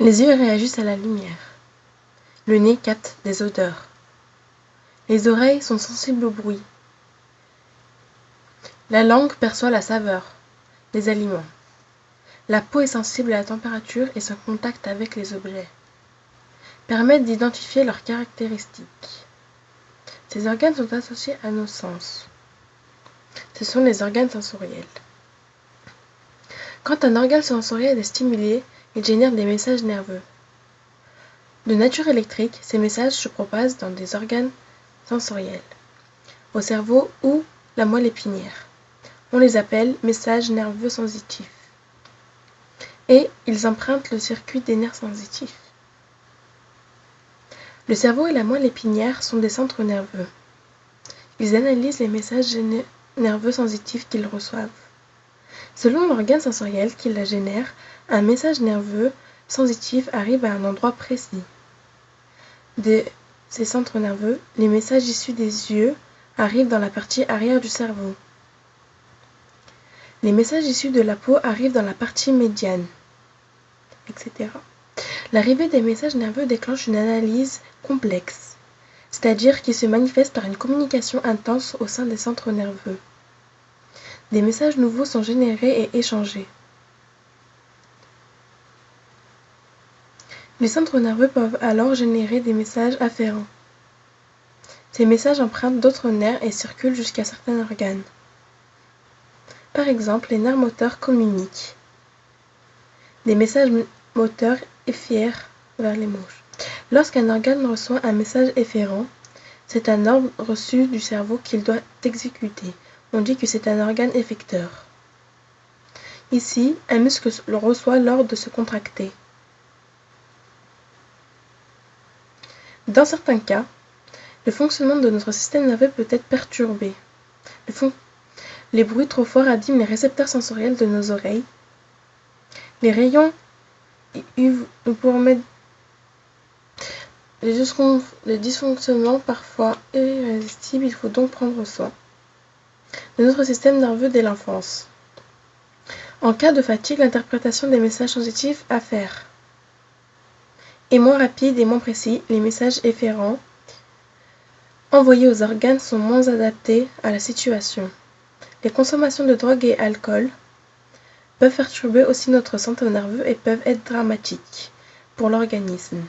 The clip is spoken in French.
Les yeux réagissent à la lumière. Le nez capte des odeurs. Les oreilles sont sensibles au bruit. La langue perçoit la saveur des aliments. La peau est sensible à la température et son contact avec les objets permettent d'identifier leurs caractéristiques. Ces organes sont associés à nos sens. Ce sont les organes sensoriels. Quand un organe sensoriel est stimulé, il génère des messages nerveux. De nature électrique, ces messages se propagent dans des organes sensoriels, au cerveau ou la moelle épinière. On les appelle messages nerveux sensitifs. Et ils empruntent le circuit des nerfs sensitifs. Le cerveau et la moelle épinière sont des centres nerveux. Ils analysent les messages nerveux sensitifs qu'ils reçoivent. Selon l'organe sensoriel qui la génère, un message nerveux sensitif arrive à un endroit précis. De ces centres nerveux, les messages issus des yeux arrivent dans la partie arrière du cerveau. Les messages issus de la peau arrivent dans la partie médiane, etc. L'arrivée des messages nerveux déclenche une analyse complexe, c'est-à-dire qui se manifeste par une communication intense au sein des centres nerveux. Des messages nouveaux sont générés et échangés. Les centres nerveux peuvent alors générer des messages afférents. Ces messages empruntent d'autres nerfs et circulent jusqu'à certains organes. Par exemple, les nerfs moteurs communiquent des messages moteurs efférents vers les mouches. Lorsqu'un organe reçoit un message efférent, c'est un ordre reçu du cerveau qu'il doit exécuter. On dit que c'est un organe effecteur. Ici, un muscle reçoit l'ordre de se contracter. Dans certains cas, le fonctionnement de notre système nerveux peut être perturbé. Les bruits trop forts abîment les récepteurs sensoriels de nos oreilles. Les rayons les dysfonctionnements parfois irrésistibles, il faut donc prendre soin de notre système nerveux dès l'enfance. En cas de fatigue, l'interprétation des messages sensitifs à faire est moins rapide et moins précis. Les messages efférents envoyés aux organes sont moins adaptés à la situation. Les consommations de drogue et alcool peuvent perturber aussi notre centre nerveux et peuvent être dramatiques pour l'organisme.